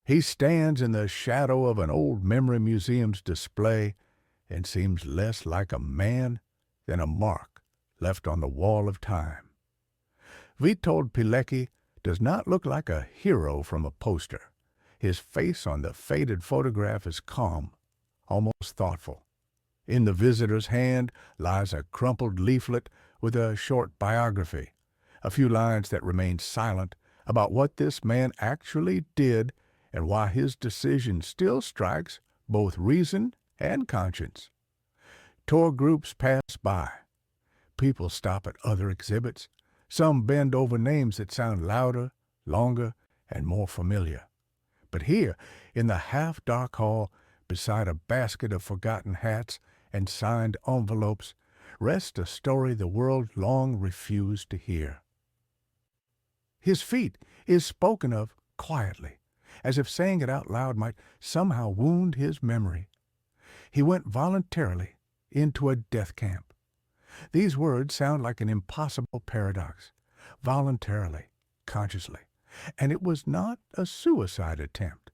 He stands in the shadow of an old memory museum's display and seems less like a man than a mark left on the wall of time. Witold Pilecki does not look like a hero from a poster. His face on the faded photograph is calm, almost thoughtful. In the visitor's hand lies a crumpled leaflet with a short biography, a few lines that remain silent about what this man actually did and why his decision still strikes both reason and conscience. Tour groups pass by. People stop at other exhibits. Some bend over names that sound louder, longer, and more familiar. But here, in the half-dark hall, beside a basket of forgotten hats and signed envelopes, rests a story the world long refused to hear. His feat is spoken of quietly, as if saying it out loud might somehow wound his memory. He went voluntarily into a death camp. These words sound like an impossible paradox. Voluntarily, consciously. And it was not a suicide attempt.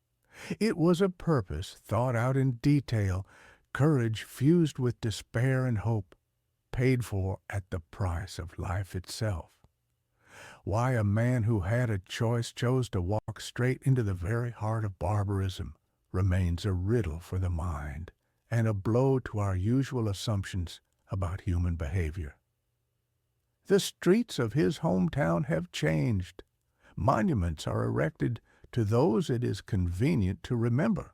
It was a purpose thought out in detail, courage fused with despair and hope, paid for at the price of life itself. Why a man who had a choice chose to walk straight into the very heart of barbarism remains a riddle for the mind and a blow to our usual assumptions about human behavior. The streets of his hometown have changed. Monuments are erected to those it is convenient to remember.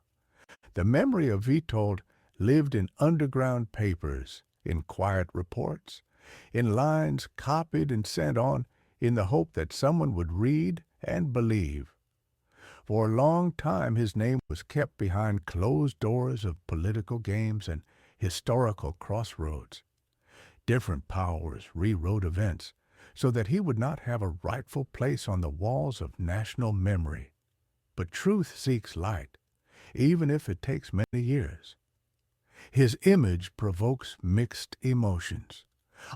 The memory of Witold lived in underground papers, in quiet reports, in lines copied and sent on in the hope that someone would read and believe. For a long time his name was kept behind closed doors of political games and historical crossroads. Different powers rewrote events so that he would not have a rightful place on the walls of national memory. But truth seeks light, even if it takes many years. His image provokes mixed emotions.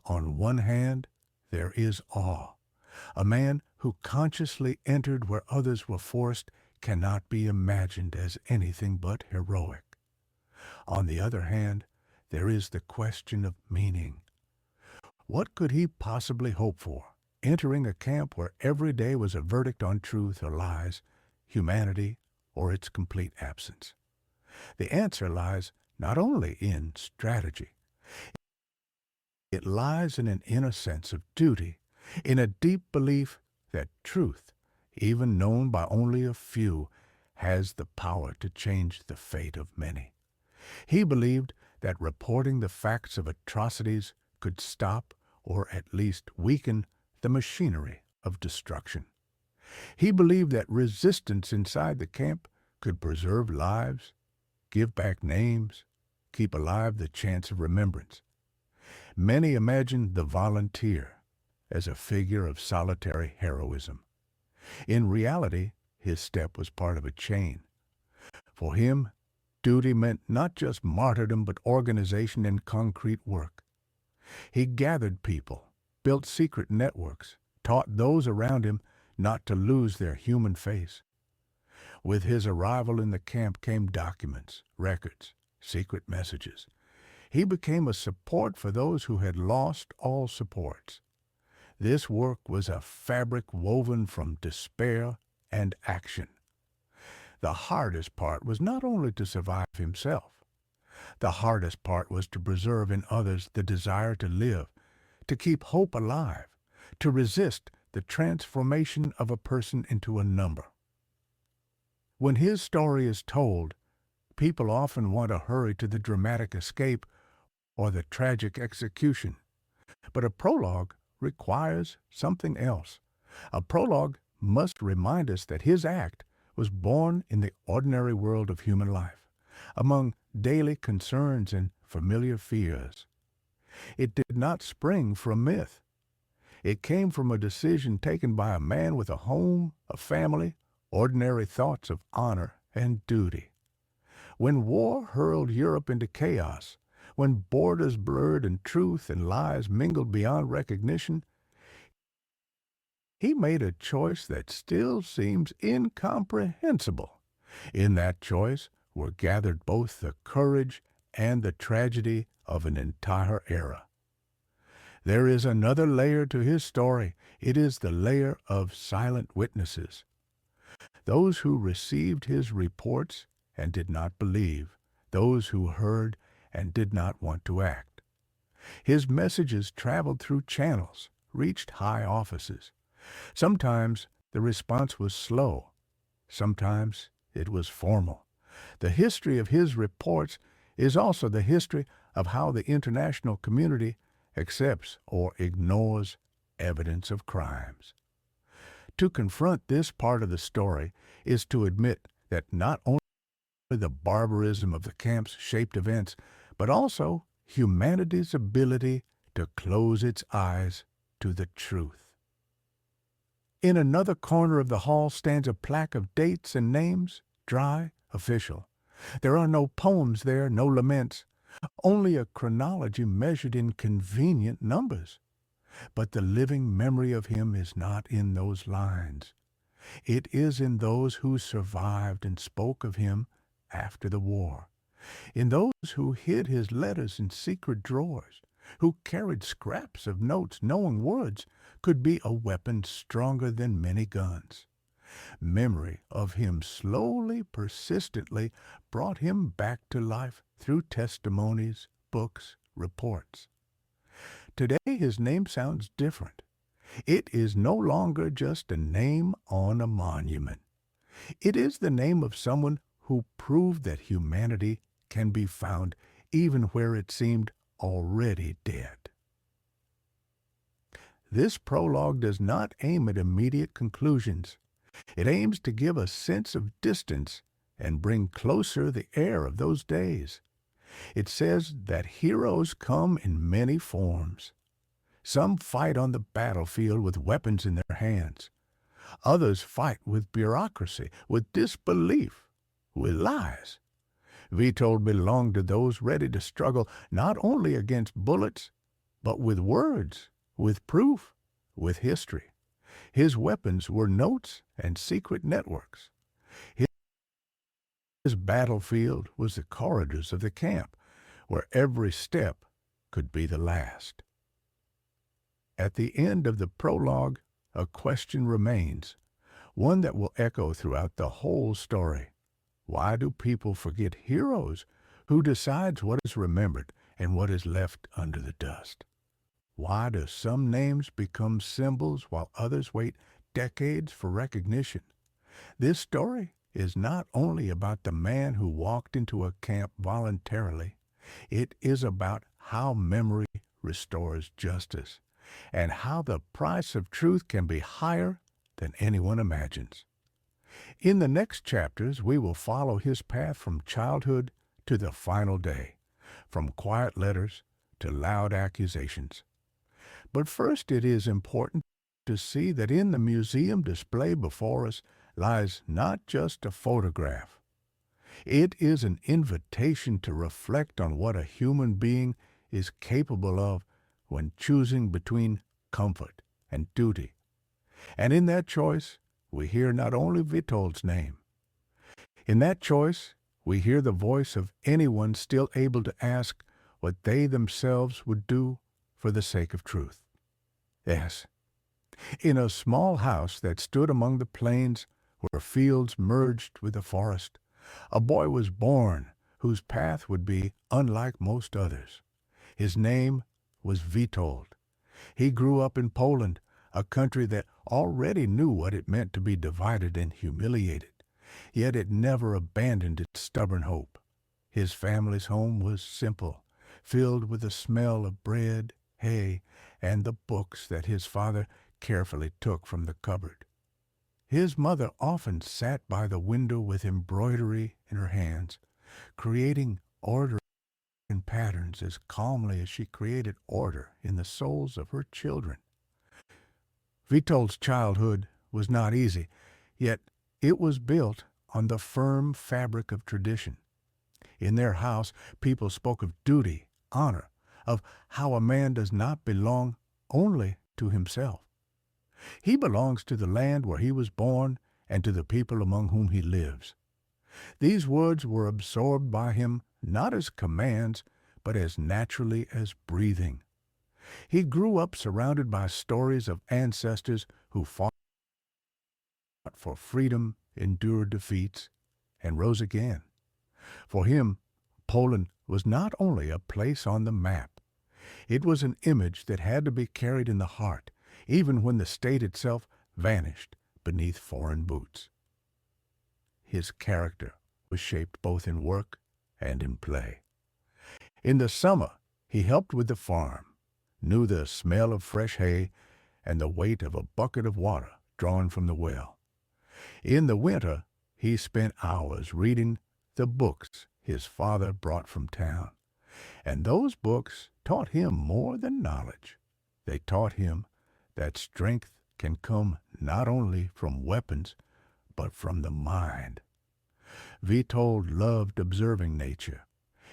On one hand, there is awe. A man who consciously entered where others were forced cannot be imagined as anything but heroic. On the other hand, there is the question of meaning. What could he possibly hope for, entering a camp where every day was a verdict on truth or lies, humanity or its complete absence? The answer lies not only in strategy. It lies in an inner sense of duty, in a deep belief that truth, even known by only a few, has the power to change the fate of many. He believed that reporting the facts of atrocities could stop or at least weaken the machinery of destruction. He believed that resistance inside the camp could preserve lives, give back names, keep alive the chance of remembrance. Many imagined the volunteer as a figure of solitary heroism. In reality, his step was part of a chain. For him, duty meant not just martyrdom but organization and concrete work. He gathered people, built secret networks, taught those around him not to lose their human face. With his arrival in the camp came documents, records, secret messages. He became a support for those who had lost all supports. This work was a fabric woven from despair and action. The hardest part was not only to survive himself. The hardest part was to preserve in others the desire to live, to keep hope alive, to resist the transformation of a person into a number. When his story is told, people often want to hurry to the dramatic escape or the tragic execution. But a prologue requires something else. A prologue must remind us that his act was born in the ordinary world of human life, among daily concerns and familiar fears. It did not spring from myth. It came from a decision taken by a man with a home, a family, ordinary thoughts of honor and duty. When war hurled Europe into chaos, when borders blurred and truth and lies mingled beyond recognition, he made a choice that still seems incomprehensible. In that choice were gathered both the courage and the tragedy of an entire era. There is another layer to his story. It is the layer of silent witnesses. Those who received his reports and did not believe, those who heard and did not want to act. His messages traveled through channels, reached high offices. Sometimes the response was slow. Sometimes it was formal. The history of his reports is also the history of how the international community accepts or ignores evidence of crimes. To confront this part of the story is to admit that not only the barbarism of the camps shaped events, but also humanity's ability to close its eyes to the truth. In another corner of the hall stands a plaque of dates and names, dry, official. There are no poems there, no laments, only a chronology measured in convenient numbers. But the living memory of him is not in those lines. It is in those who survived and spoke of him after the war, in those who hid his letters in secret drawers, who carried scraps of notes knowing words could be a weapon stronger than many guns. Memory of him slowly, persistently brought him back to life through testimonies, books, reports. Today his name sounds different. It is no longer just a name on a monument. It is the name of someone who proved that humanity can be found even where it seemed already dead. This prologue does not aim at immediate conclusions. It aims to give a sense of distance and bring closer the air of those days. It says that heroes come in many forms. Some fight on the battlefield with weapons in their hands. Others fight with bureaucracy, with disbelief, with lies. Witold belonged to those ready to struggle not only against bullets, but with words, with proof, with history. His weapons were notes and secret networks. His battlefield was the corridors of the camp, where every step could be the last. At the end of the prologue, a question remains, one that will echo throughout the whole story. Why do people forget heroes? Who decides what is remembered and what is left under the dust? Why do some names become symbols while others wait decades for recognition? This story is not only about the man who walked into a camp voluntarily. It is about how memory restores justice and how the price of truth can be higher than anyone imagines. In the next chapters, we will follow his path from childhood to the final day, from quiet letters to loud accusations. But first, it is important to see that in the museum display before us lies not just a photograph. It is an invitation to reflect on what a human being is capable of when choosing between comfort and duty. And in that choice, we hear not only Witold's name. In that choice, we hear the voice of anyone still able to ask what they themselves would do for the sake of truth. Yes, in a small house that stood among the plains where fields merged with the forest, a boy was born whose path would be unlike most others. His name was Witold. He grew up in Poland, a country that already knew what it meant to be divided and humiliated, yet it never abandoned its stubborn hope. His family's home was simple, filled with the smell of bread, hay, and the books that his father carefully took from the cupboard. His mother often sat by the window with embroidery in her hands, creating order and patterns as calmly as she created order in the souls of her children. Witold's childhood was not easy, yet it was built on the firm fabric of tradition. In their house, people spoke of duty, honor, of how a man does not belong only to himself. He belongs to the land where he was born and to the people among whom he lives. These words were absorbed by him not as commands, but as naturally as breathing. He grew up surrounded by stories of ancestors who fought for freedom, endured defeats, and rose again. For him, Poland was not only a place on the map. It was an image that had to be carried in the heart, even when the state itself vanished beneath foreign boots. His character was shaped both in work and in play. In the summer, he helped with the farm, knew the smell of fresh hay and the weight of a bucket of water drawn from the well. In the winter, he spent hours reading the books his father brought from town. And those books taught him more than knowledge. They taught him that strength can come not only from weapons, but from the mind. Witold loved observing nature.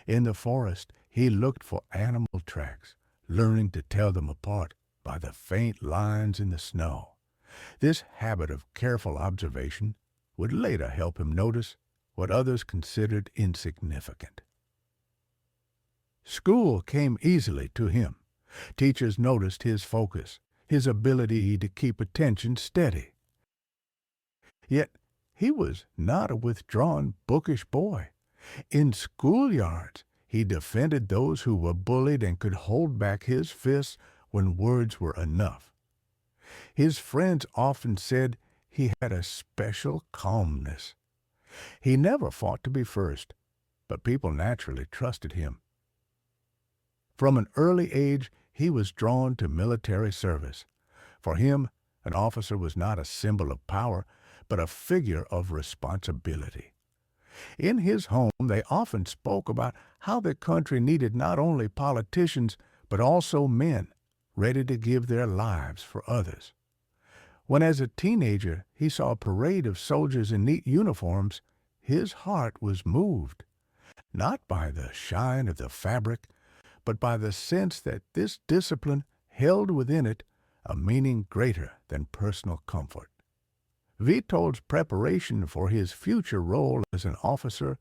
In the forest, he looked for animal tracks, learning to tell them apart by the faint lines in the snow. This habit of careful observation would later help him notice what others considered insignificant. School came easily to him. Teachers noticed his focus, his ability to keep attention steady. Yet he was not a withdrawn, bookish boy. In schoolyards, he defended those who were bullied and could hold back his fists when words were enough. His friends often said he had a special calmness. He never fought to be first, but people naturally trusted him. From an early age, he was drawn to military service. For him, an officer was not a symbol of power, but a figure of responsibility. In his home, they often spoke about how the country needed not only politicians, but also men ready to give their lives for others. When as a teenager he saw a parade of soldiers in neat uniforms, his heart was moved, not by the shine of the fabric, but by the sense that this discipline held within it a meaning greater than personal comfort. Witold's preparation for his future role as an officer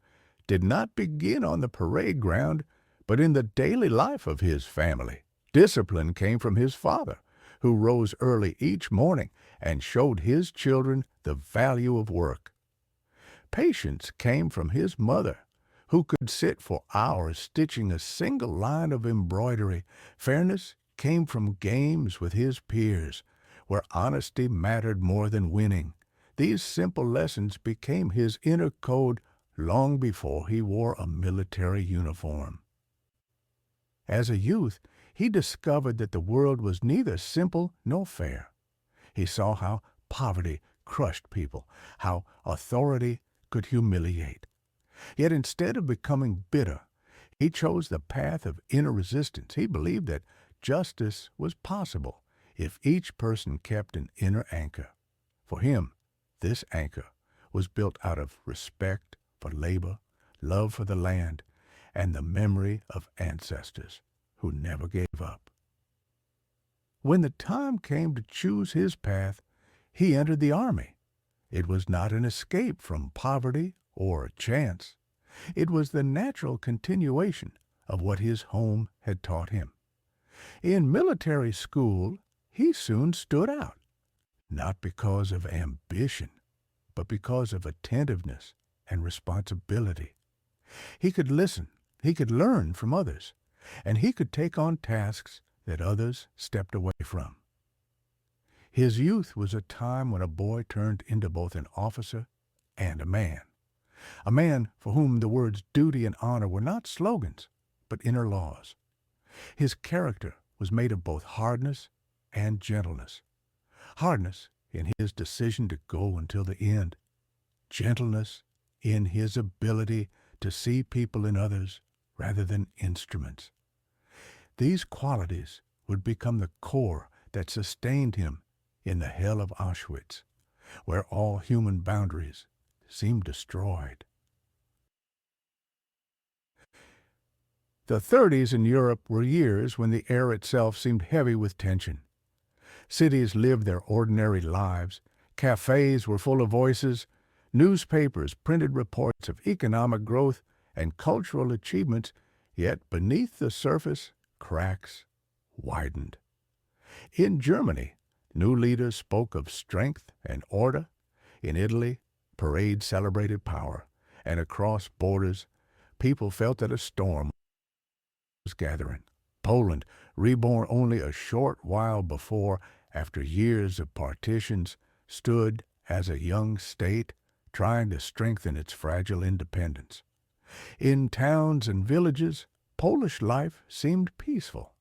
did not begin on the parade ground, but in the daily life of his family. Discipline came from his father, who rose early each morning and showed his children the value of work. Patience came from his mother, who could sit for hours stitching a single line of embroidery. Fairness came from games with his peers, where honesty mattered more than winning. These simple lessons became his inner code long before he wore a military uniform. As a youth, he discovered that the world was neither simple nor fair. He saw how poverty crushed people, how authority could humiliate. Yet instead of becoming bitter, he chose the path of inner resistance. He believed that justice was possible if each person kept an inner anchor. For him, this anchor was built out of respect for labor, love for the land, and the memory of ancestors who never gave up. When the time came to choose his path, he entered the army. It was not an escape from poverty or chance. It was the natural continuation of what his home had taught him. In military school, he soon stood out, not because of ambition, but because of attentiveness and responsibility. He could listen, he could learn from others, and he could take on tasks that others stepped away from. His youth was a time when a boy turned into both an officer and a man for whom the words duty and honor were not slogans, but inner laws. His character was made of both hardness and gentleness. Hardness in his decision to go until the end. Gentleness in his ability to see people in others rather than instruments. These qualities would become the core that sustained him in the hell of Auschwitz, where all human boundaries seemed destroyed. The 30s in Europe were years when the air itself seemed heavy with tension. Cities lived their ordinary lives. Cafes were full of voices. Newspapers printed reports of economic growth and cultural achievements, yet beneath the surface, cracks widened. In Germany, new leaders spoke of strength and order. In Italy, parades celebrated power, and across borders, people felt that a storm was gathering. Poland, reborn only a short while before, after years of partitions, stood as a young state trying to strengthen its fragile independence. In towns and villages, Polish life seemed peaceful.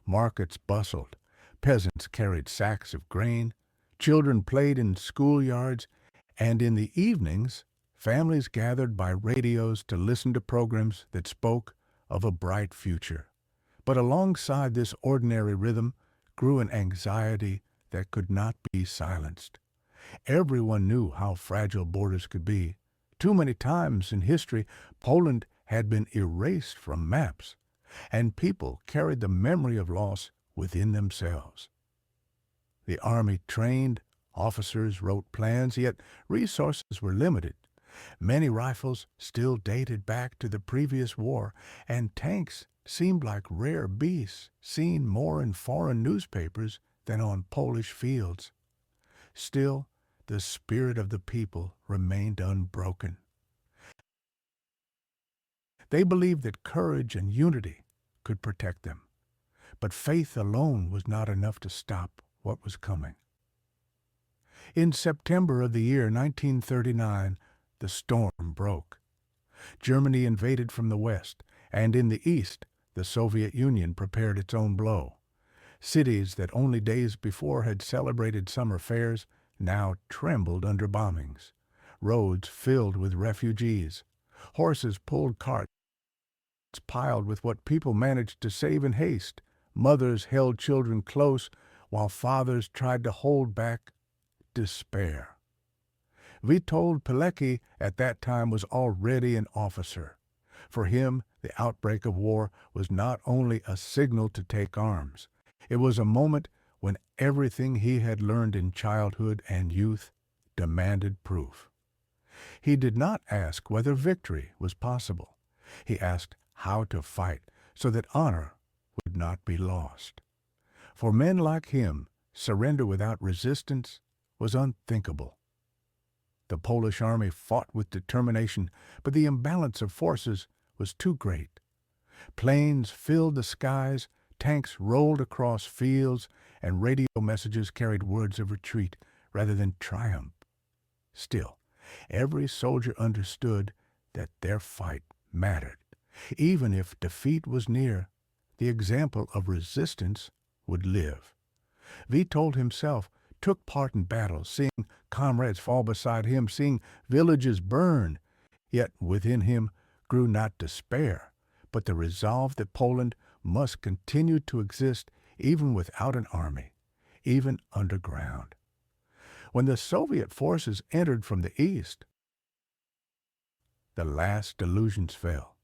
Markets bustled, peasants carried sacks of grain, children played in schoolyards, and in the evenings, families gathered by radios to listen to programs that spoke of a bright future. But alongside this ordinary rhythm grew an anxiety that could not be silenced. Everyone knew how fragile borders could be. Too many times in history, Poland had been erased from maps, and people carried the memory of loss within themselves. The army trained, officers wrote plans, yet resources were limited. Many rifles still dated back to the previous war, and tanks seemed like rare beasts seen more in foreign newspapers than on Polish fields. Still, the spirit of the people remained unbroken. They believed that courage and unity could protect them, but faith alone was not enough to stop what was coming. In September of the year 1939, the storm broke. Germany invaded from the west, and in the east, the Soviet Union prepared its own blow. Cities that only days before had celebrated summer fairs now trembled under bombings. Roads filled with refugees. Horses pulled carts piled with what people managed to save in haste. Mothers held children close, while fathers tried to hold back despair. Witold Pilecki at that time was already an officer. For him, the outbreak of war was not only a signal to take arms. It was a moment when everything he had learned in childhood and youth demanded proof. He did not ask whether victory was possible. He asked how to fight so that honor would not be lost. For men like him, surrender without resistance was unthinkable. The Polish army fought with determination, but the imbalance of forces was too great. Planes filled the skies, tanks rolled across fields, and radio messages carried words of retreat rather than triumph. Still, every soldier understood that their fight mattered. Even if defeat was near, the example of resistance would live. Witold himself took part in battles, seeing comrades fall beside him, seeing villages burn. Yet within him grew not despair, but the resolve that Poland must continue to exist even without an army, even underground. When the Soviet forces entered from the east, the last illusions fell.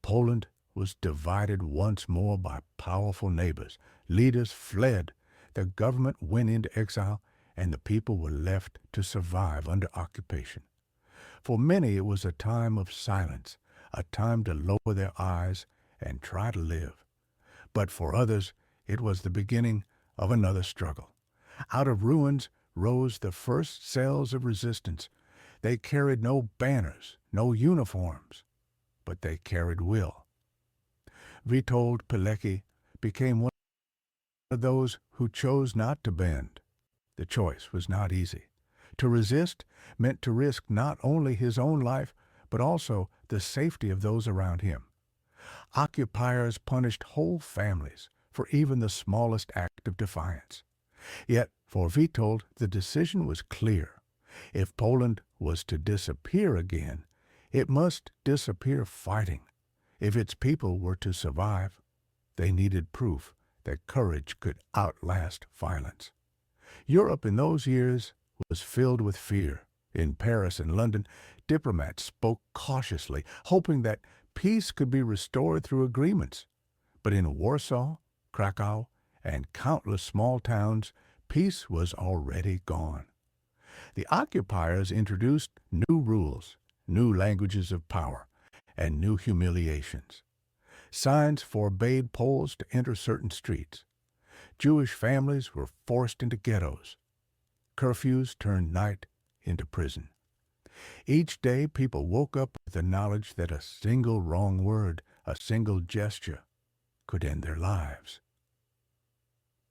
Poland was divided once more by powerful neighbors. Leaders fled. The government went into exile, and the people were left to survive under occupation. For many, it was a time of silence, a time to lower their eyes and try to live. But for others, it was the beginning of another struggle. Out of ruins rose the first cells of resistance. They carried no banners, no uniforms, but they carried will. Witold Pilecki became one of those who chose not to bend. The choice was not easy. To resist meant to risk not only his own life, but also the safety of those around him. Occupiers punished whole families for even the smallest act of defiance. Yet for Witold, the decision was clear. If Poland was to disappear again, it must disappear fighting. If its people were to survive, they needed proof that courage could outlast violence. Europe in those years was filled with fear. In Paris and London, diplomats spoke cautiously, hoping that peace could be restored through agreements. But in Warsaw, Krakow, and countless small towns, peace was already gone. The occupiers introduced new rules, new languages of power, and new humiliations. Signs forbade Poles to enter certain streets. Jewish families were forced into ghettos. Curfews turned night into prison. Each day, people woke up with the knowledge that a single wrong word, a single gesture, could end their lives.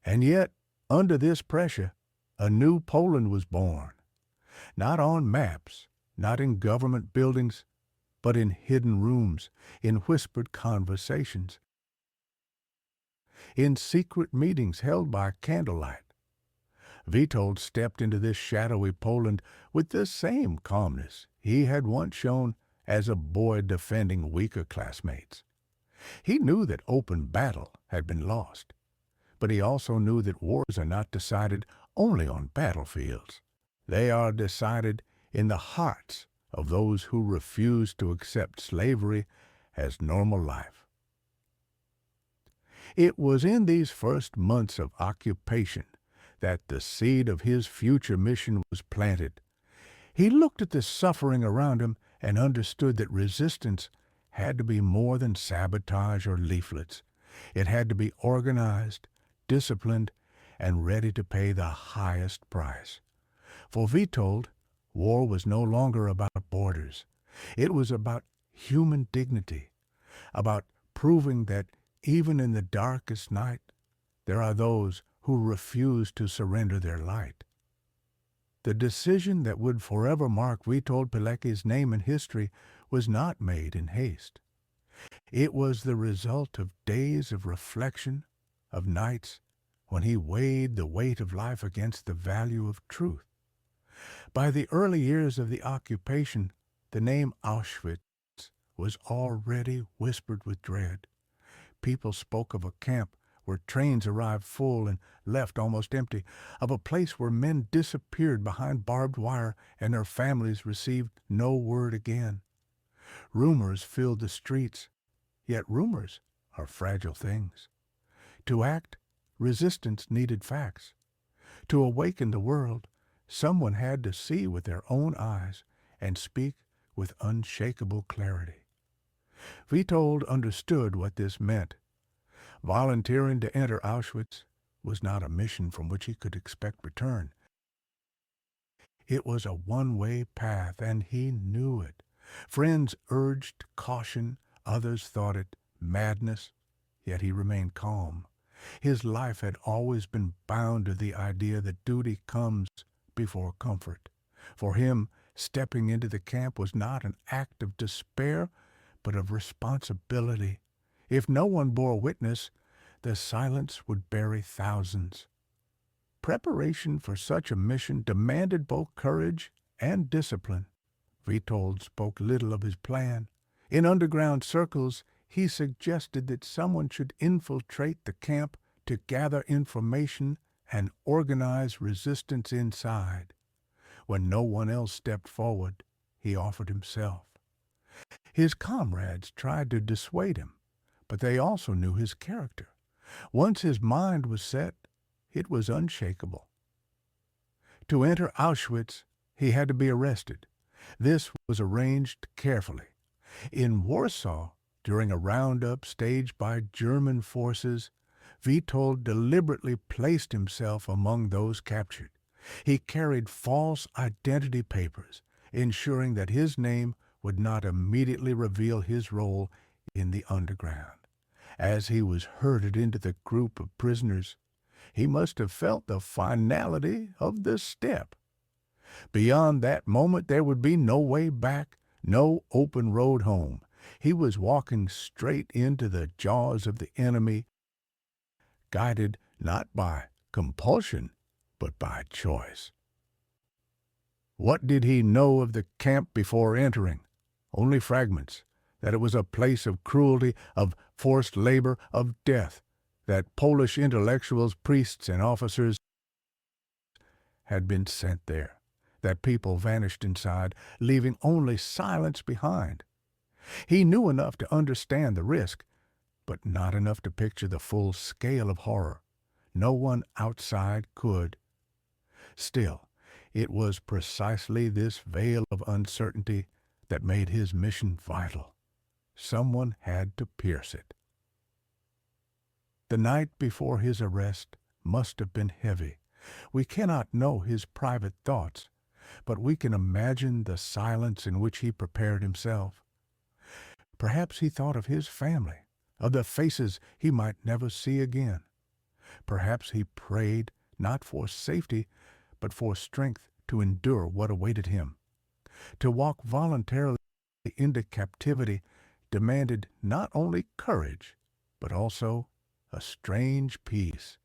And yet, under this pressure, a new Poland was born. Not on maps, not in government buildings, but in hidden rooms, in whispered conversations, in secret meetings held by candlelight. Witold stepped into this shadowy Poland with the same calmness he had once shown as a boy defending weaker classmates. He knew that open battle had been lost, but he also knew that wars are not decided only on battlefields. They are decided in the hearts of those who refuse to accept slavery as normal life. It was in these first months of occupation that the seed of his future mission was planted. He looked at the suffering around him and understood that resistance had to be more than sabotage or leaflets. It had to be organized, disciplined, and ready to pay the highest price. For Witold, war was no longer about borders. It was about human dignity, about proving that even in the darkest night, there are those who refuse to surrender their light. The decision that would forever mark Witold Pilecki's name in history was not made in haste. It was the result of days of reflection, of nights when he weighed the weight of life against the value of truth. By the early years of the occupation, the name Auschwitz was already whispered with dread. People spoke of a camp where trains arrived full and left almost empty, of a place where men disappeared behind barbed wire and their families received no word again. Rumors filled the streets, yet rumors are fragile things. To act, resistance needed facts. To awaken the world, someone had to see with their own eyes and speak with unshakable clarity. Witold understood what this meant. Volunteering to enter Auschwitz was not a mission from which he could expect return. It was a one-way path, and he knew it. Friends urged caution, others thought it madness, yet he remained calm. His life had always been bound to the idea that duty comes before comfort. For him, stepping into the camp was not an act of despair, but of responsibility. If no one bore witness, the silence would bury thousands. Preparation for such a mission demanded both courage and discipline. Witold spoke little of his plan. In underground circles, he suggested that someone should infiltrate the camp to gather information and organize resistance inside. When no one else stepped forward, he offered himself. His comrades tried to dissuade him, but they also knew his character. Once his mind was set, it was unshakable. To enter Auschwitz, he had to be arrested. This was arranged carefully. In Warsaw, during a roundup staged by German forces, Witold deliberately placed himself among those captured. He carried false identity papers, ensuring that his name would not immediately reveal his role in the underground. As he was herded into the group of prisoners, he must have felt the finality of the step. Beyond that moment, there would be no way back, no open road home. He was walking straight into the jaws of the enemy, guided not by compulsion, but by choice. What did he know of the camp before entering? Only fragments. That it was a place of cruelty, of forced labor, of death. That Polish intellectuals, priests, and officers had been sent there. That people vanished inside, leaving only silence behind. He knew enough to understand the risk, but not enough to picture the full scale of horror. No one outside could. Still, It was precisely this veil of uncertainty that made his mission vital. Someone had to pierce it. The night before his arrest must have been heavy. We cannot know his private thoughts, but we can imagine the silence in which he prepared himself. Perhaps he thought of his family, of the faces he might never see again. Perhaps he prayed not for safety, but for strength to endure what awaited him. To walk voluntarily into captivity demanded not only courage, but also a strange peace.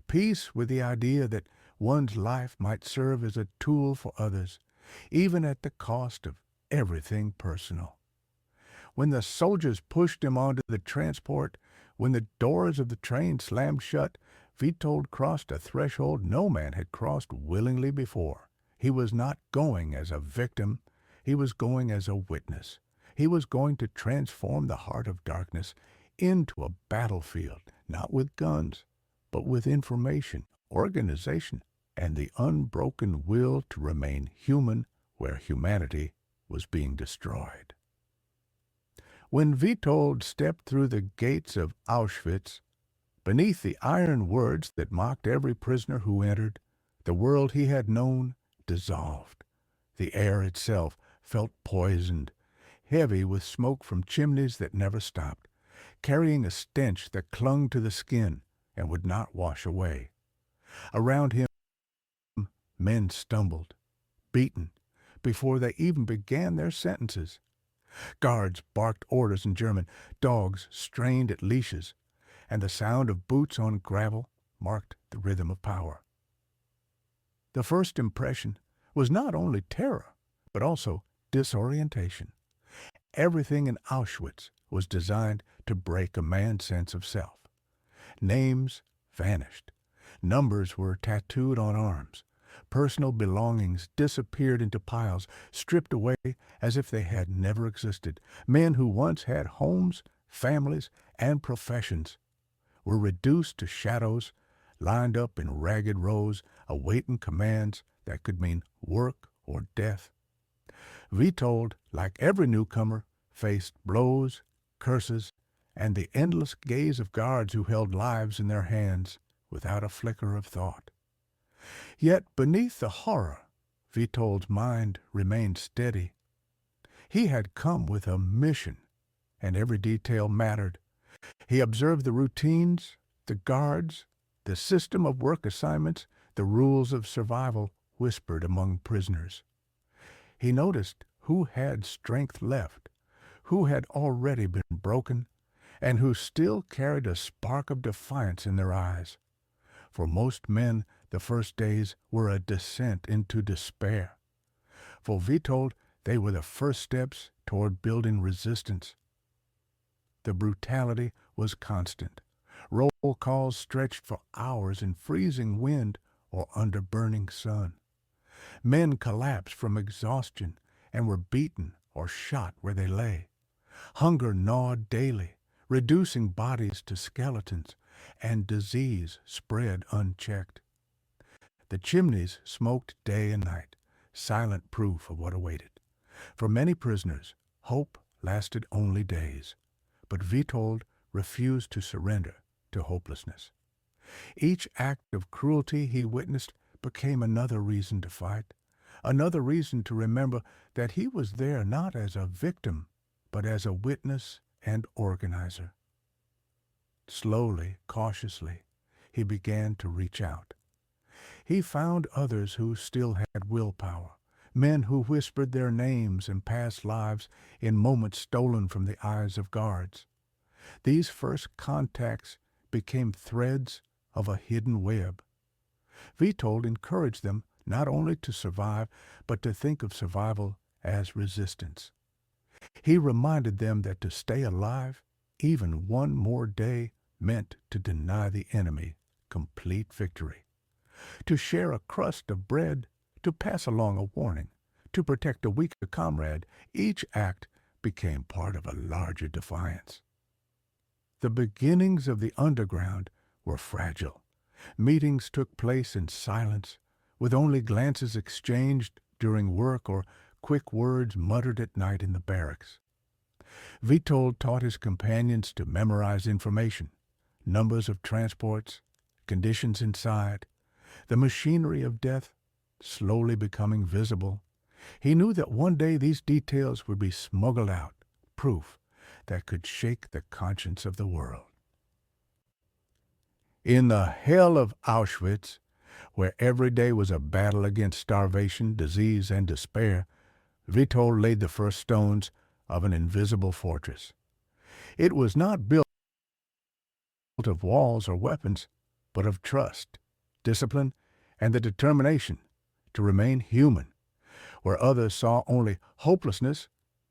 Peace with the idea that one's life might serve as a tool for others, even at the cost of everything personal. When the soldiers pushed him onto the transport, when the doors of the train slammed shut, Witold crossed a threshold no man had crossed willingly before. He was not going as a victim. He was going as a witness. He was going to transform the heart of darkness into a battlefield, not with guns, but with information, organization, and the unbroken will to remain human where humanity was being destroyed. When Witold stepped through the gates of Auschwitz, beneath the iron words that mocked every prisoner who entered, the world he had known dissolved. The air itself felt poisoned, heavy with smoke from chimneys that never stopped, carrying a stench that clung to the skin and would not wash away. Around him, men stumbled, beaten, before they even began their sentences. Guards barked orders in German, dogs strained at leashes, and the sound of boots on gravel marked the rhythm of power. The first impression was not only terror, but also disorientation. Everything in Auschwitz was designed to break a man's sense of self. Names vanished. Numbers were tattooed on arms. Personal belongings disappeared into piles, stripped away as if they had never existed. Men who once had homes, families, and professions were reduced to shadows, lined up in ragged rows, awaiting commands that could mean work or death. Witold, like every newcomer, faced blows, curses, and the endless gaze of guards who held lives in their hands without a flicker of thought. Yet beneath the horror, Witold's mind remained steady. He had come with a mission, and every detail mattered. He observed the routines, the guards, the system of work assignments, the rules of survival whispered among prisoners. He noticed who had strength left, who had already been broken, and who still carried a spark of defiance in their eyes. For most men, the first days were a descent into despair. For Witold, they were the first steps toward building resistance. The brutality was constant. Roll calls stretched for hours in freezing wind or under burning sun. Men collapsed from exhaustion and were beaten or shot where they lay. Hunger gnawed daily, reducing bodies to skeletons, and disease spread unchecked. The chimneys smoked day and night, silent proof of what awaited. For many prisoners, hope lasted only days, but Witold refused to surrender to hopelessness. Each act of cruelty he witnessed became another reason to fight, another reason to remember that he was there not as a victim, but as a witness and organizer. Slowly, cautiously, he began to reach out. He found others who still had willpower, men who whispered their names and past lives in moments stolen from the eyes of guards. These first contacts became threads of a hidden web. Witold encouraged them not only to survive, but to think of survival as resistance. He reminded them that to stay alive, even one more day, meant to deny the enemy complete victory. To share a crust of bread, to pass along a warning, to protect a weaker comrade, each act became part of a larger defiance. The beginnings of the underground were fragile. Meetings took place in silence, with only glances exchanged during work or quick words muttered at night in the barracks. Witold taught his companions to memorize information, numbers of transports, conditions inside, the machinery of death slowly becoming visible. He knew that one day these details would be smuggled out, proof that could shake the conscience of the world. In the hell of Auschwitz, where every day was a battle against starvation, disease, and despair, Witold laid the first stones of an invisible fortress. It was not built of walls or weapons, but of trust, discipline, and the determination to remain human. Where others saw only hopelessness,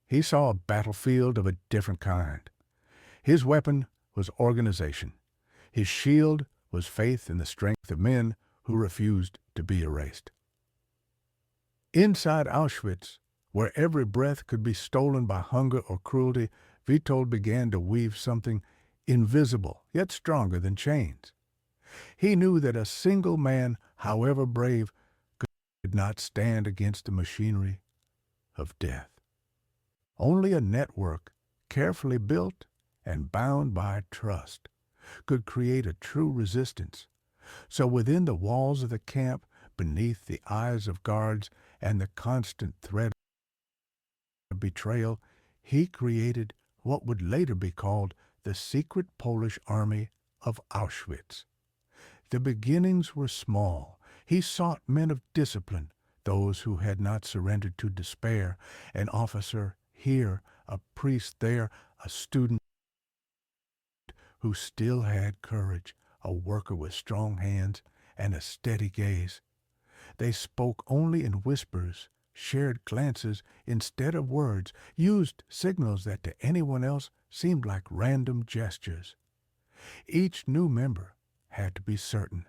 he saw a battlefield of a different kind. His weapon was organization. His shield was faith in the strength of men who refused to be erased. Inside Auschwitz, where every breath could be stolen by hunger or cruelty, Witold began to weave something invisible, yet stronger than chains. He knew that a single man, however brave, could not stand against the machinery of death. Only a network, carefully built and bound by trust, could create a true resistance. So within the walls of the camp, beneath the eyes of guards and the constant threat of betrayal, he created what would later be called the secret Polish army of Auschwitz. The beginnings were small. He sought men of discipline, those who had not surrendered to despair, an officer here, a priest there, a student who still had courage, a worker with strong hands and a steady gaze. They spoke only in whispers, shared glances instead of words, used signals that to anyone else seemed like random gestures. Each new member had to be certain,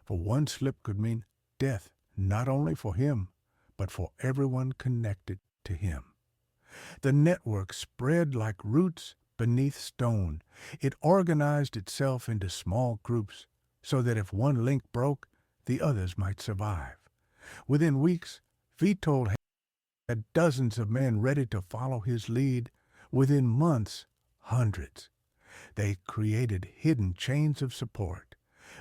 for one slip could mean death not only for him, but for everyone connected to him. The network spread like roots beneath stone. It organized itself into small groups so that if one link broke, the others might survive. Within weeks, Witold had dozens of men ready to follow his lead. Within months, hundreds. They created hidden chains of support.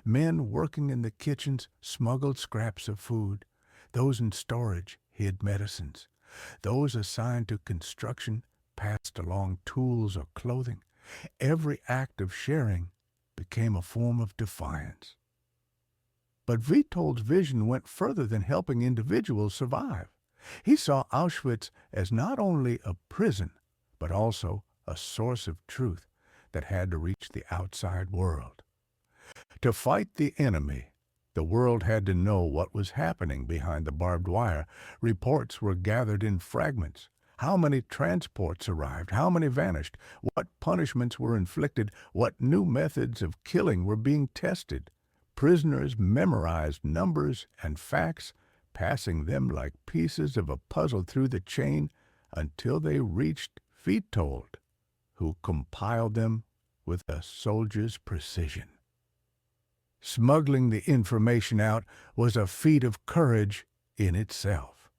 Men working in the kitchens smuggled scraps of food. Those in storage hid medicines. Those assigned to construction passed along tools or clothing. Every act of sharing became a form of defiance. But Witold's vision went further than helping individuals survive. He saw Auschwitz as not only a prison, but also a source of truth that had to reach the outside world. To fight the enemy, the world had to know what was happening behind the barbed wire. Reports were gathered in fragments. How many transports arrived? How many vanished? What punishments were inflicted? What new methods of killing were being tested? Prisoners memorized numbers and facts, passing them like pieces of a puzzle through the chain until they reached Witold, who compiled them with a soldier's precision. Smuggling the information out was a feat of courage in itself.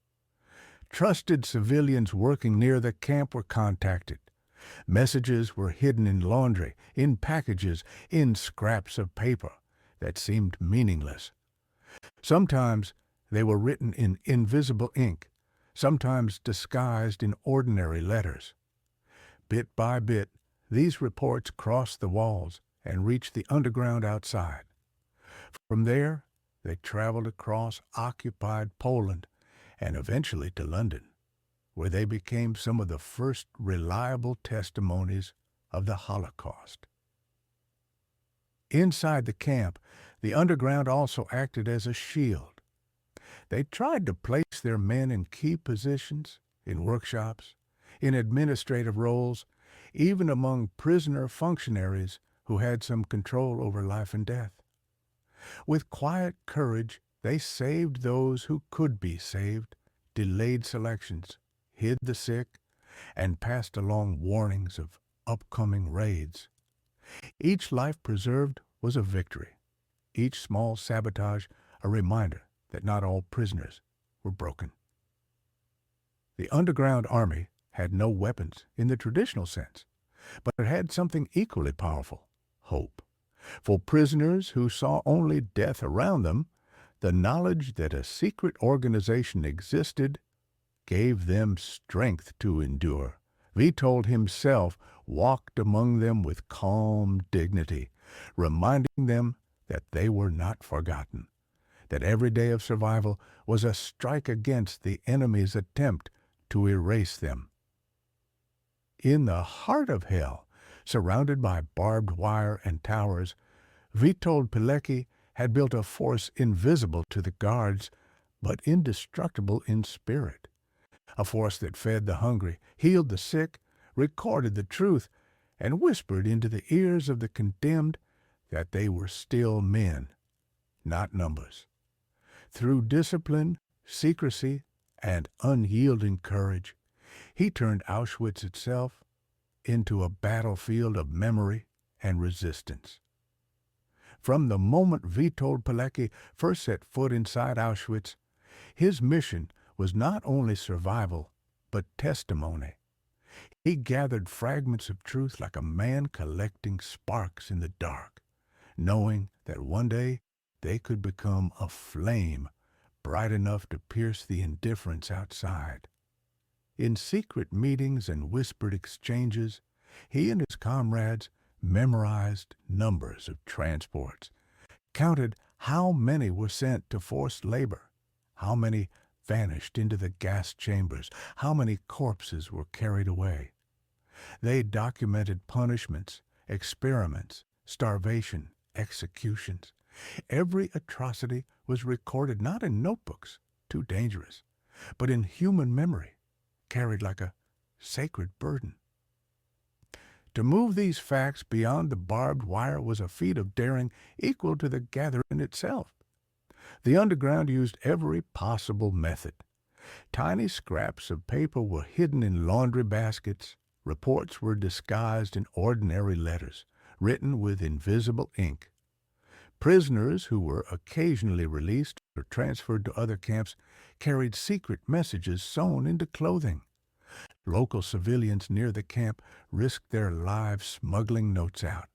Trusted civilians working near the camp were contacted. Messages were hidden in laundry, in packages, in scraps of paper that seemed meaningless. Sometimes they were written in invisible ink, sometimes disguised in ordinary letters. Bit by bit, these reports crossed the walls and reached the underground outside. From there, they traveled across occupied Poland and eventually to London, where they became some of the first reliable testimonies of the Holocaust. Inside the camp, the underground also acted as a shield. They tried to place their men in key positions, in workshops, in administrative roles, even among prisoner functionaries who had some control over life and death. With quiet courage, they saved those who could be saved, delayed selections, hid the sick, and passed along warnings of upcoming raids. Each life preserved was a victory, each small sabotage a reminder that not all prisoners were broken. The underground army had no weapons in the traditional sense, but it had something equally powerful: hope. For prisoners who saw only death around them, the knowledge that a secret organization existed gave them strength to endure. Witold himself walked among them with calm dignity, reminding them that they were not forgotten, that every day of survival was a strike against the enemy's attempt to erase them. In the heart of hell, surrounded by barbed wire and towers, Witold Pilecki had built a force invisible to the guards, but indestructible in spirit. A force that fed the hungry, healed the sick, recorded the truth, and whispered into the ears of the condemned that they were still men, not numbers. Through discipline, secrecy, and unyielding courage, he turned Auschwitz itself into a battlefield of memory and resistance. From the moment Witold Pilecki first set foot inside Auschwitz, his mission was not only survival, but testimony. He gathered fragments of truth like a man collecting sparks in the dark, knowing that one day they could become a flame bright enough to pierce the indifference outside. In secret meetings and whispered exchanges, he and his comrades memorized numbers of transports, counted how many were sent to forced labor, how many vanished into the gas chambers, how many corpses were carried away. They documented punishments, experiments, starvation, executions. Every atrocity was recorded not in notebooks, too dangerous, but in human memory, carried like a sacred burden. To move these facts beyond the barbed wire was a feat of daring equal to the gathering itself. The underground used every possible method. Tiny scraps of paper were hidden in laundry baskets. Reports were disguised in ordinary letters, written with invisible ink. Prisoners who were occasionally released or transferred to other camps carried secret messages sewn into clothing. Local civilians near the camp risked their lives smuggling notes out.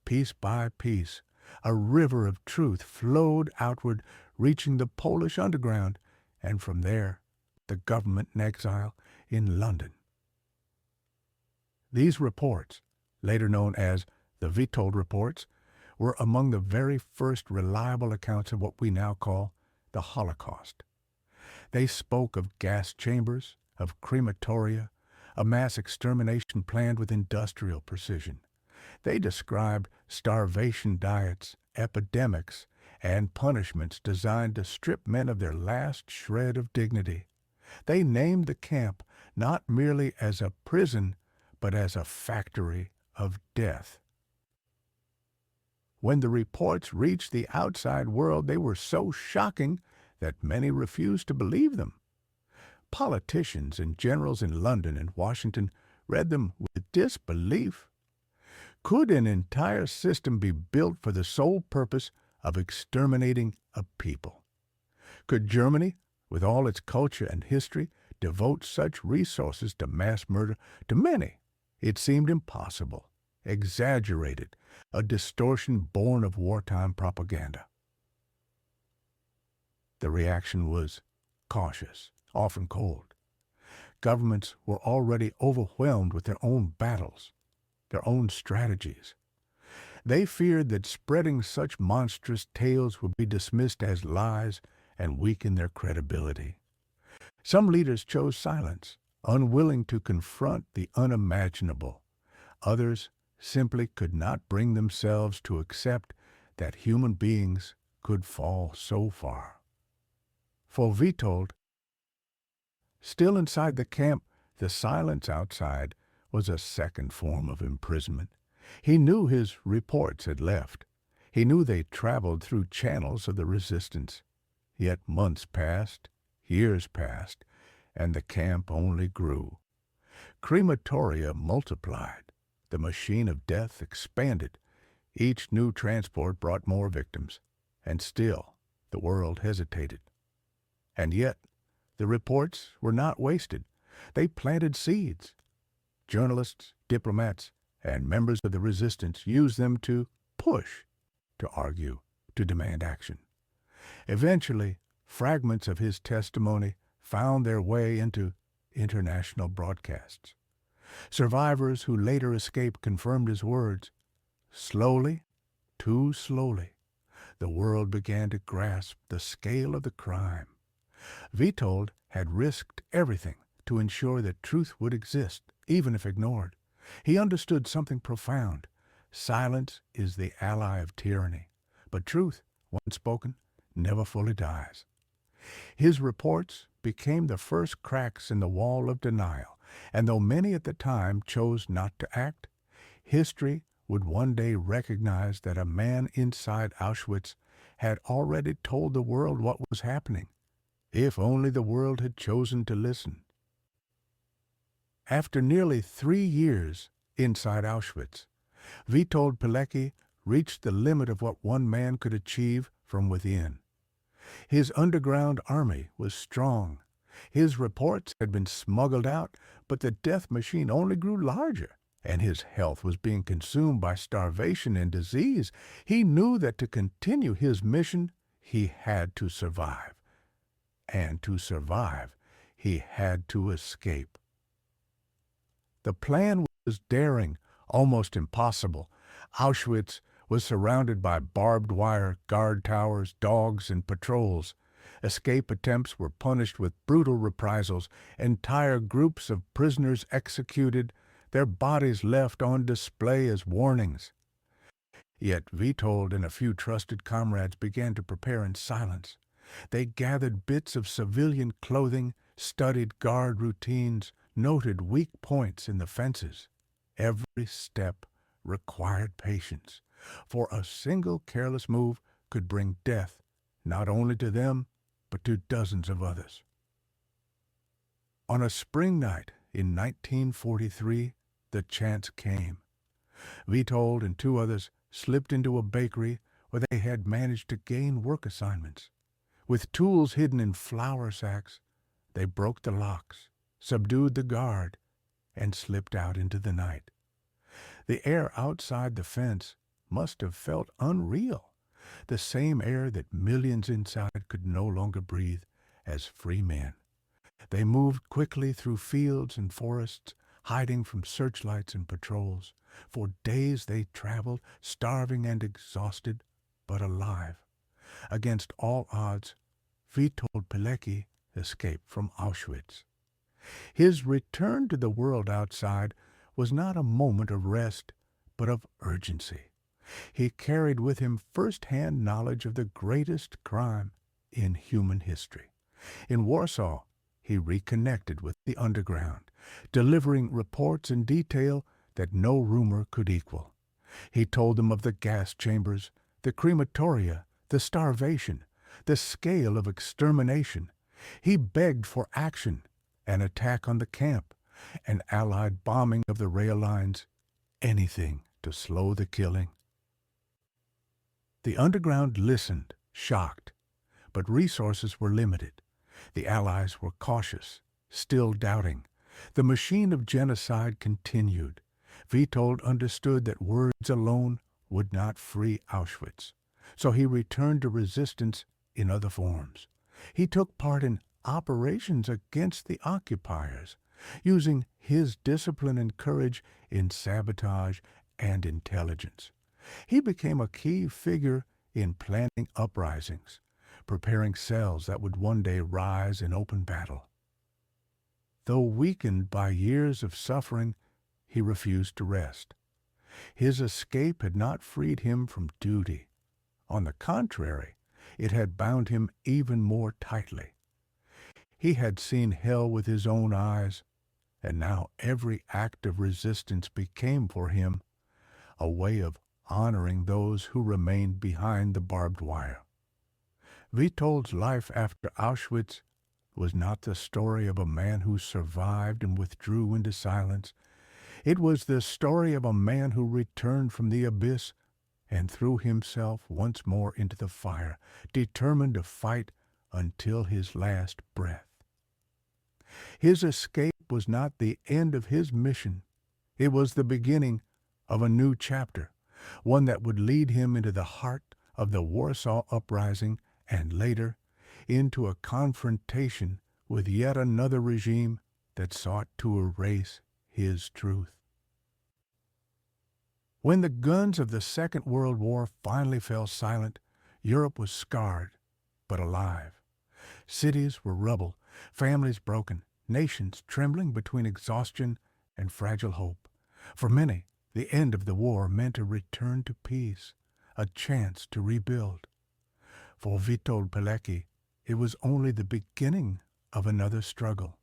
Piece by piece, a river of truth flowed outward, reaching the Polish underground, and from there, the government in exile in London. These reports, later known as the Witold Reports, were among the very first reliable accounts of what we now call the Holocaust. They spoke of gas chambers, of crematoria, a mass extermination planned with industrial precision. They described starvation diets, epidemics, and punishments designed to strip men of their last shred of dignity. They named the camp not merely as a prison, but as a factory of death. When the reports reached the outside world, they were so shocking that many refused to believe them. Politicians and generals in London and Washington read them with disbelief. Could an entire system be built for the sole purpose of exterminating a people? Could Germany, with all its culture and history, devote such resources to mass murder? To many, it seemed impossible, exaggerated, a distortion born of wartime propaganda. The reaction was cautious, often cold. Governments were already overwhelmed with their own battles, their own strategies. They feared that spreading such monstrous tales would be dismissed as lies and weaken their credibility. Some leaders chose silence, unwilling to confront the unimaginable. Others simply could not bring themselves to accept that human beings could fall so far. For Witold, still inside the camp, the silence outside was a second form of imprisonment. He knew his reports had left. He knew they traveled through channels of the resistance. Yet months passed, years passed, and the camp only grew. Crematoria multiplied. The machine of death expanded. Each new transport brought more victims. And still, The world hesitated. And yet, the reports were not wasted. They planted seeds. Journalists, diplomats, and members of the resistance used them to push, to argue, to demand action. Eventually, fragments of his testimony found their way into international broadcasts. Survivors who later escaped confirmed his words. Slowly, too slowly, the world began to grasp the scale of the crime. Witold had risked everything to ensure that truth would exist, even if ignored. He understood something profound. Silence is the ally of tyranny, but truth, once spoken, never fully dies. His reports became the first cracks in the wall of denial, and though many at the time chose not to act, history would one day recognize that a man inside Auschwitz had already told the world what was happening, if only the world had chosen to listen. After nearly 3 years inside Auschwitz, Witold Pilecki reached the limit of what one man could achieve from within. His underground army was strong. His reports had been smuggled out, but the death machine only grew larger, and his health was being consumed by starvation and disease. He knew that to continue his mission, he had to survive. And to survive, he had to escape. The plan was daring, almost impossible. Auschwitz was surrounded by barbed wire, guard towers, dogs, and patrols. Escape attempts were punished with brutal reprisals, entire groups of prisoners executed, their bodies left on display as warnings. Yet Witold and a few trusted comrades began to prepare in silence. They gathered bits of civilian clothing, studied guard routines, noted weak points in the fences. Every step required patience, for a single careless move could bring death not only to them, but to dozens of others. On a spring night in 1943, the chance came. Witold and 2 others slipped into a bakery where they had managed to gain work assignments. With tools hidden in flour sacks, they broke the locks, subdued the guard, and slipped out into the night. The air outside the fence must have felt unreal, the same air that millions inside could no longer breathe as free men. They moved quickly through fields and forests, hiding from searchlights and patrols. For days they traveled, starving and exhausted, but alive. Against all odds, Witold Pilecki escaped from Auschwitz. His return to the world outside was not a moment of rest, but of urgency. He carried with him first-hand knowledge of the greatest crime in human history. In Warsaw, he reconnected with the underground, delivering reports in detail that no rumor could equal. He told them of the gas chambers, the crematoria, the starvation, the scale of extermination. He begged for action, an attack on the camp, an Allied bombing of the rail lines, anything to slow the killing. The underground listened, shocked, but resources were limited. The Allies were cautious, still doubting. The machine of genocide continued. Witold understood that words alone would not free Auschwitz, so he returned to resistance in other forms. He took part in operations against the occupiers, using his discipline and courage in sabotage and intelligence. He became a key figure in planning uprisings, preparing cells that would one day rise in open battle. Though weakened by years of suffering, he refused to rest. His escape had not freed him from duty. On the contrary, it had bound him even more tightly. He had seen hell with his own eyes, and now every act of resistance became for him a way of honoring those who remained behind the barbed wire. Witold's life after Auschwitz was not the story of a man who survived and withdrew into silence. It was the story of a man who returned from the abyss and threw himself once more into the fire, determined to fight until his last breath. His escape was not the end of his mission. It was the beginning of a new chapter, one that would lead him into the heart of the Warsaw Uprising and later into a confrontation with yet another regime that sought to erase his truth. When the guns of the Second World War finally fell silent, Europe was scarred but alive. Cities were rubble, families broken, nations trembling between exhaustion and fragile hope. For many, the end of the war meant a return to peace, a chance to rebuild. For Witold Pilecki, it was only the beginning of another struggle.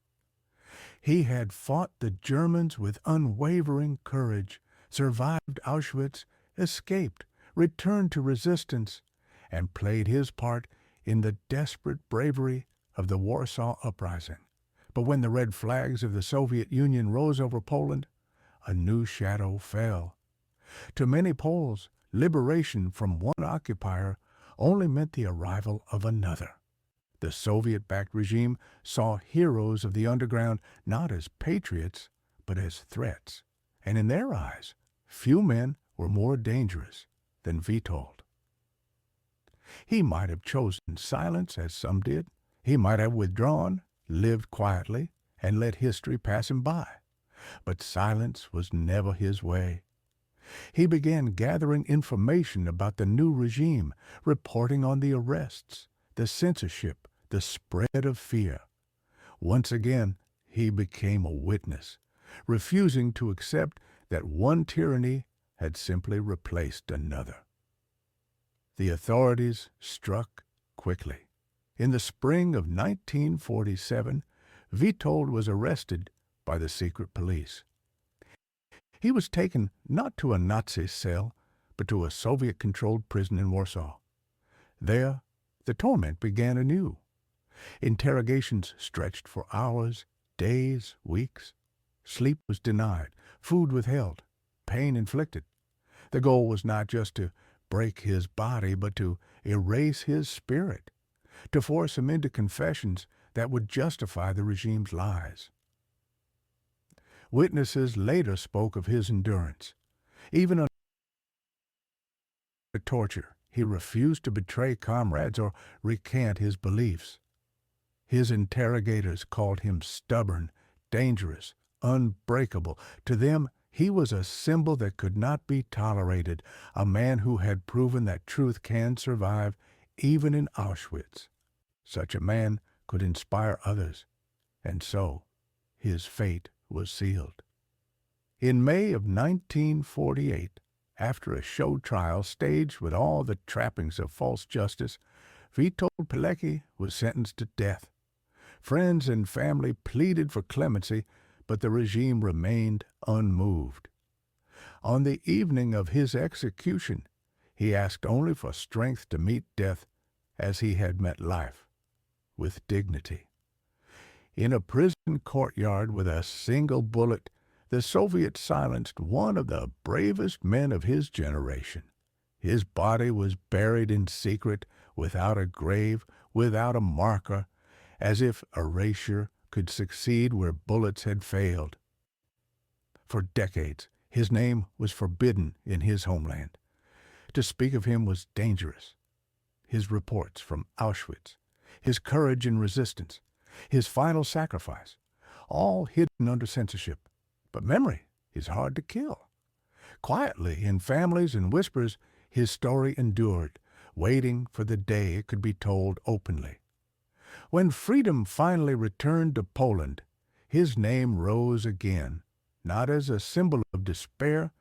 He had fought the Germans with unwavering courage, survived Auschwitz, escaped, returned to resistance, and played his part in the desperate bravery of the Warsaw Uprising. But when the red flags of the Soviet Union rose over Poland, a new shadow fell. To many Poles, liberation from one occupier only meant the arrival of another. The Soviet-backed regime saw heroes of the underground not as patriots, but as threats. And in their eyes, few men were more dangerous than Witold. He might have chosen silence, as some did. He might have withdrawn, lived quietly, and let history pass him by. But silence was never his way. He began gathering information about the new regime, reporting on the arrests, the censorship, the spread of fear. Once again, he became a witness, refusing to accept that one tyranny had simply replaced another. The authorities struck quickly. In the spring of 1947, Witold was arrested by the secret police. He was taken not to a Nazi cell, but to a Soviet-controlled prison in Warsaw. There, the torment began anew. Interrogations stretched for hours, days, weeks. Sleep was denied, food withheld, pain inflicted. The goal was not just to break his body, but to erase his spirit, to force him into confessions that would justify the regime's lies. Witnesses later spoke of his endurance. Even under torture, he refused to betray comrades or recant his beliefs. His interrogators called him stubborn, dangerous, unbreakable. To them, he was a symbol that could not be tolerated, a man who had proven that truth can survive even in Auschwitz. Such a man could inspire others, and so his fate was sealed. In May of 1948, after a show trial staged with all the trappings of false justice, Witold Pilecki was sentenced to death. Friends and family pleaded for clemency, but the regime remained unmoved. On the evening of his execution, he asked only for strength to meet death as he had met life, with dignity. In a prison courtyard with a single bullet, the Soviets silenced one of the bravest men of his generation. His body was buried in secret, without a grave, without a marker, as if erasure could succeed where bullets had failed. For decades, his name was forbidden in his homeland. To speak of him was dangerous. His reports from Auschwitz, his courage in resistance, his final sacrifice, all hidden under censorship. But memory is hard to kill. Quietly, in families and whispers, his story endured, waiting for the day it could be told openly. When freedom finally returned to Poland, his name rose again, not as a symbol of despair,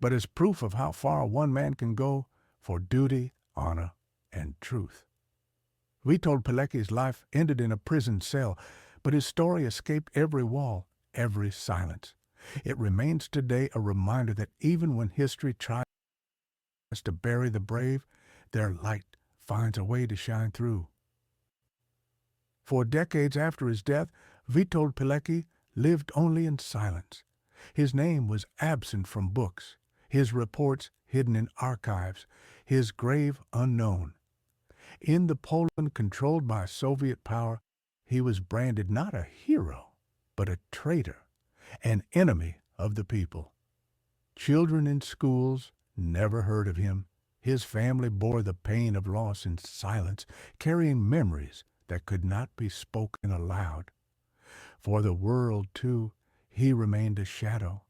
but as proof of how far one man can go for duty, honor, and truth. Witold Pilecki's life ended in a prison cell, but his story escaped every wall, every silence. It remains today a reminder that even when history tries to bury the brave, their light finds a way to shine through. For decades after his death, Witold Pilecki lived only in silence. His name was absent from books, his reports hidden in archives, his grave unknown. In the Poland controlled by Soviet power, he was branded not a hero, but a traitor, an enemy of the people. Children in schools never heard of him. His family bore the pain of loss in silence, carrying memories that could not be spoken aloud. For the world, too, he remained a shadow,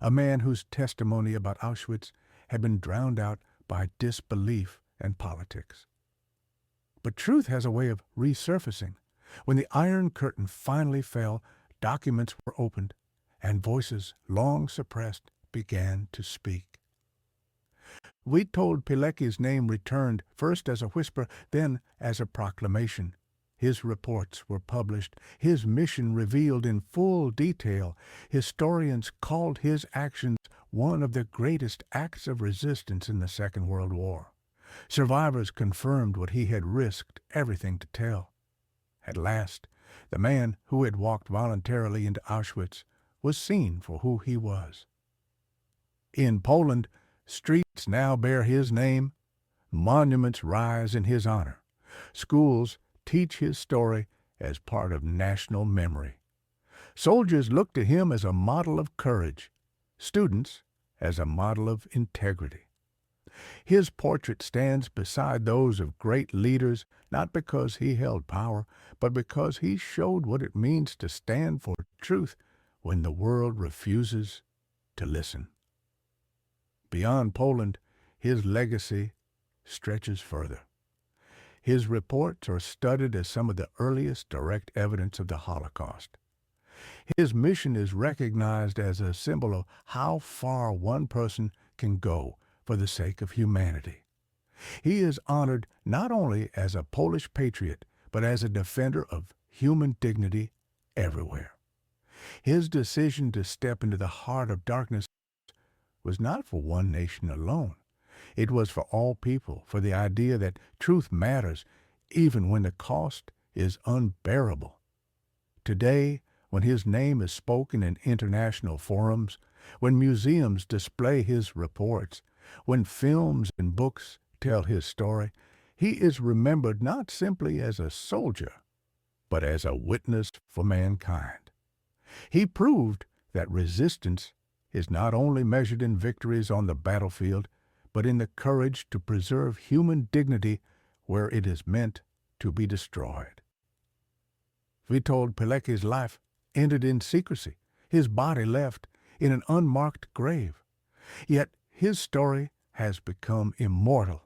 a man whose testimony about Auschwitz had been drowned out by disbelief and politics. But truth has a way of resurfacing. When the Iron Curtain finally fell, documents were opened, and voices long suppressed began to speak. Witold Pilecki's name returned, first as a whisper, then as a proclamation. His reports were published, his mission revealed in full detail. Historians called his actions one of the greatest acts of resistance in the Second World War. Survivors confirmed what he had risked everything to tell. At last, the man who had walked voluntarily into Auschwitz was seen for who he was. In Poland, streets now bear his name. Monuments rise in his honor. Schools teach his story as part of national memory. Soldiers look to him as a model of courage, students as a model of integrity. His portrait stands beside those of great leaders, not because he held power, but because he showed what it means to stand for truth when the world refuses to listen. Beyond Poland, his legacy stretches further. His reports are studied as some of the earliest direct evidence of the Holocaust. His mission is recognized as a symbol of how far one person can go for the sake of humanity. He is honored not only as a Polish patriot, but as a defender of human dignity everywhere. His decision to step into the heart of darkness was not for one nation alone. It was for all people, for the idea that truth matters even when the cost is unbearable. Today, when his name is spoken in international forums, when museums display his reports, when films and books tell his story, he is remembered not simply as a soldier, but as a witness for mankind. He proved that resistance is not only measured in victories on the battlefield, but in the courage to preserve human dignity where it is meant to be destroyed. Witold Pilecki's life ended in secrecy, his body left in an unmarked grave. Yet his story has become immortal.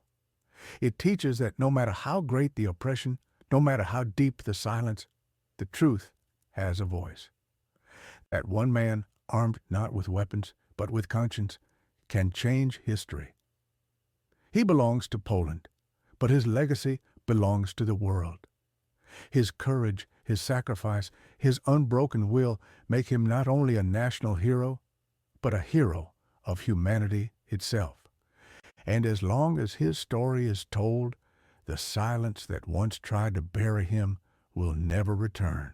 It teaches that no matter how great the oppression, no matter how deep the silence, the truth has a voice. That one man, armed not with weapons, but with conscience, can change history. He belongs to Poland, but his legacy belongs to the world. His courage, his sacrifice, his unbroken will make him not only a national hero, but a hero of humanity itself. And as long as his story is told, the silence that once tried to bury him will never return.